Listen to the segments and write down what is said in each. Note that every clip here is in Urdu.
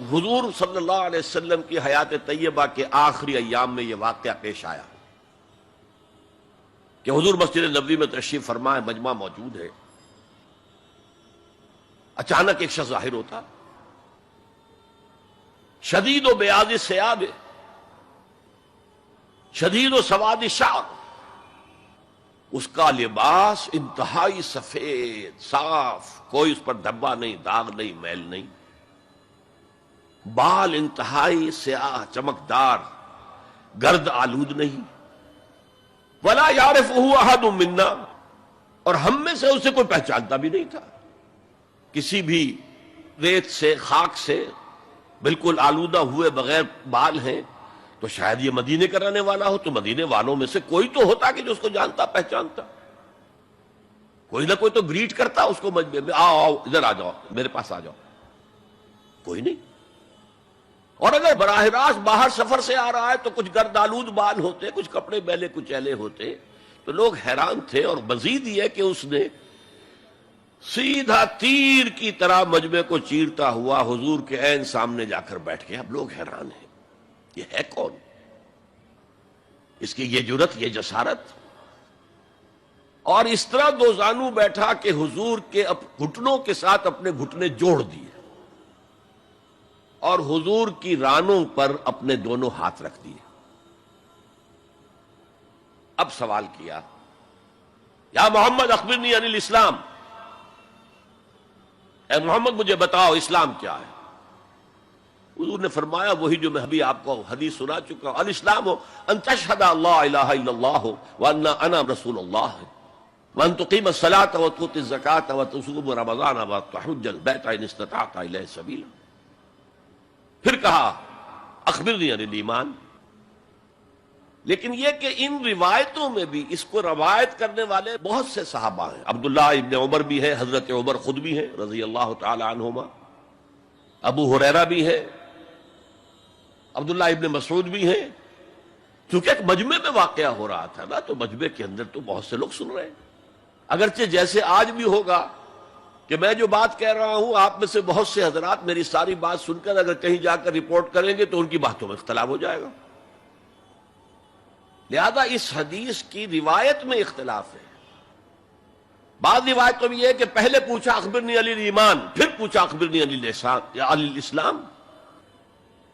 حضور صلی اللہ علیہ وسلم کی حیات طیبہ کے آخری ایام میں یہ واقعہ پیش آیا کہ حضور مسجد نبوی میں تشریف فرما ہے، مجمع موجود ہے، اچانک ایک شخص ظاہر ہوتا، شدید و بیاض ثیاب، شدید و سواد شعر، اس کا لباس انتہائی سفید صاف، کوئی اس پر دھبا نہیں، داغ نہیں، میل نہیں، بال انتہائی سیاہ چمکدار، گرد آلود نہیں، ولا یعرفہ احد منا، اور ہم میں سے اسے کوئی پہچانتا بھی نہیں تھا، کسی بھی ریت سے خاک سے بالکل آلودہ ہوئے بغیر بال ہیں، تو شاید یہ مدینے کا رہنے والا ہو، تو مدینے والوں میں سے کوئی تو ہوتا کہ جو اس کو جانتا پہچانتا، کوئی نہ کوئی تو گریٹ کرتا اس کو مجمع میں، آؤ آؤ ادھر آ جاؤ، میرے پاس آ جاؤ، کوئی نہیں۔ اور اگر براہ راست باہر سفر سے آ رہا ہے تو کچھ گرد آلود بال ہوتے، کچھ کپڑے میلے کچیلے ہوتے، تو لوگ حیران تھے، اور مزید یہ کہ اس نے سیدھا تیر کی طرح مجمع کو چیرتا ہوا حضور کے عین سامنے جا کر بیٹھ گیا۔ اب لوگ حیران ہیں، یہ ہے کون؟ اس کی یہ جرت، یہ جسارت، اور اس طرح دو زانو بیٹھا کہ حضور کے گھٹنوں کے ساتھ اپنے گھٹنے جوڑ دیے اور حضور کی رانوں پر اپنے دونوں ہاتھ رکھ دیے۔ اب سوال کیا، یا محمد اخبرنی عن الاسلام، اے محمد مجھے بتاؤ اسلام کیا ہے؟ حضور نے فرمایا وہی جو میں ابھی آپ کو حدیث سنا چکا ہوں، الاسلام ان تشہد اللہ الہ الا اللہ وان انا رسول اللہ وان تقیم الصلاۃ وتؤتی الزکاۃ وتصوم رمضان وتحج البیت ان استطعت الیہ سبیلا۔ پھر کہا اخبرنی عن الایمان، لیکن یہ کہ ان روایتوں میں بھی اس کو روایت کرنے والے بہت سے صحابہ ہیں، عبداللہ ابن عمر بھی ہے، حضرت عمر خود بھی ہیں رضی اللہ تعالی عنہما، ابو ہریرہ بھی ہے، عبداللہ ابن مسعود بھی ہیں، چونکہ ایک مجمع میں واقعہ ہو رہا تھا نا، تو مجمع کے اندر تو بہت سے لوگ سن رہے ہیں، اگرچہ جیسے آج بھی ہوگا کہ میں جو بات کہہ رہا ہوں آپ میں سے بہت سے حضرات میری ساری بات سن کر اگر کہیں جا کر رپورٹ کریں گے تو ان کی باتوں میں اختلاف ہو جائے گا، لہذا اس حدیث کی روایت میں اختلاف ہے۔ بعض روایتوں میں یہ ہے کہ پہلے پوچھا اخبرنی عن الایمان، پھر پوچھا اخبرنی عن الاسلام،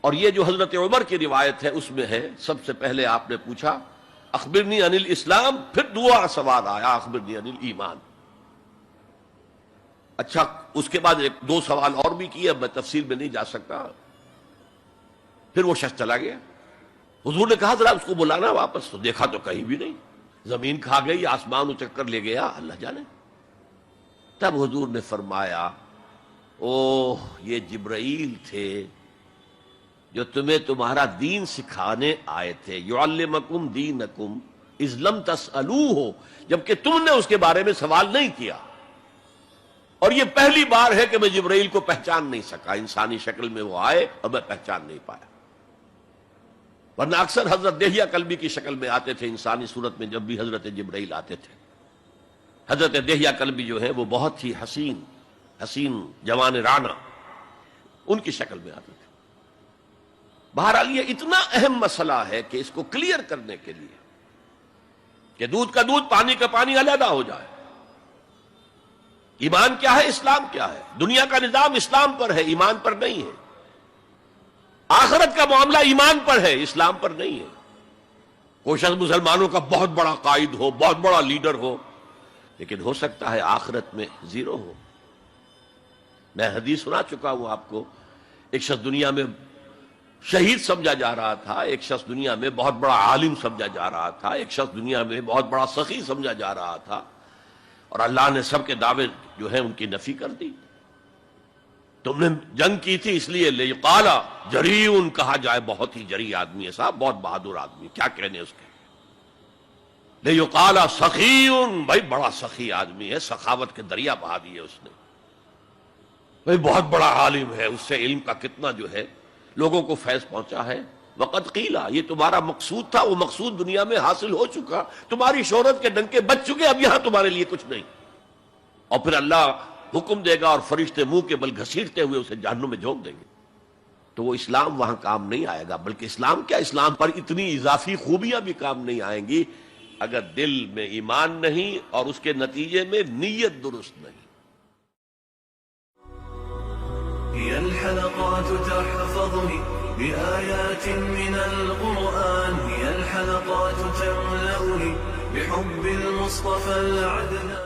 اور یہ جو حضرت عمر کی روایت ہے اس میں ہے سب سے پہلے آپ نے پوچھا اخبرنی عن الاسلام، پھر دوسرا سوال آیا اخبرنی عن الایمان۔ اچھا، اس کے بعد ایک دو سوال اور بھی کیے، اب میں تفصیل میں نہیں جا سکتا۔ پھر وہ شخص چلا گیا، حضور نے کہا ذرا اس کو بلانا واپس، تو دیکھا تو کہیں بھی نہیں، زمین کھا گئی، آسمان اچک کر لے گیا، اللہ جانے۔ تب حضور نے فرمایا اوہ یہ جبرائیل تھے جو تمہیں تمہارا دین سکھانے آئے تھے، یعلمکم دینکم اذ لم تسألوہ، جبکہ تم نے اس کے بارے میں سوال نہیں کیا، اور یہ پہلی بار ہے کہ میں جبرائیل کو پہچان نہیں سکا، انسانی شکل میں وہ آئے اور میں پہچان نہیں پایا، ورنہ اکثر حضرت دہیہ کلبی کی شکل میں آتے تھے انسانی صورت میں، جب بھی حضرت جبرائیل آتے تھے۔ حضرت دہیہ کلبی جو ہے وہ بہت ہی حسین جوان رانا، ان کی شکل میں آتے تھے۔ بہرحال یہ اتنا اہم مسئلہ ہے کہ اس کو کلیئر کرنے کے لیے کہ دودھ کا دودھ پانی کا پانی علیحدہ ہو جائے، ایمان کیا ہے، اسلام کیا ہے، دنیا کا نظام اسلام پر ہے، ایمان پر نہیں ہے، آخرت کا معاملہ ایمان پر ہے، اسلام پر نہیں ہے۔ کوئی شخص مسلمانوں کا بہت بڑا قائد ہو، بہت بڑا لیڈر ہو، لیکن ہو سکتا ہے آخرت میں زیرو ہو۔ میں حدیث سنا چکا ہوں آپ کو، ایک شخص دنیا میں شہید سمجھا جا رہا تھا، ایک شخص دنیا میں بہت بڑا عالم سمجھا جا رہا تھا، ایک شخص دنیا میں بہت بڑا سخی سمجھا جا رہا تھا، اور اللہ نے سب کے دعوے جو ہیں ان کی نفی کر دی۔ تم نے جنگ کی تھی اس لیے لیقال جریء کہا جائے، بہت ہی جری آدمی ہے صاحب، بہت بہادر آدمی، کیا کہنے اس کے۔ لیقال سخی، بھائی بڑا سخی آدمی ہے، سخاوت کے دریا بہا دیے اس نے، بھائی بہت بڑا عالم ہے، اس سے علم کا کتنا جو ہے لوگوں کو فیض پہنچا ہے۔ وقد قیل، یہ تمہارا مقصود تھا، وہ مقصود دنیا میں حاصل ہو چکا، تمہاری شہرت کے ڈنکے بج چکے، اب یہاں تمہارے لیے کچھ نہیں۔ اور پھر اللہ حکم دے گا اور فرشتے منہ کے بل گھسیٹتے ہوئے اسے جہنم میں جھونک دیں گے۔ تو وہ اسلام وہاں کام نہیں آئے گا، بلکہ اسلام کیا، اسلام پر اتنی اضافی خوبیاں بھی کام نہیں آئیں گی اگر دل میں ایمان نہیں اور اس کے نتیجے میں نیت درست نہیں۔ هي الحلقات تحفظني بآيات من القرآن، هي الحلقات تملأني بحب المصطفى العدنان.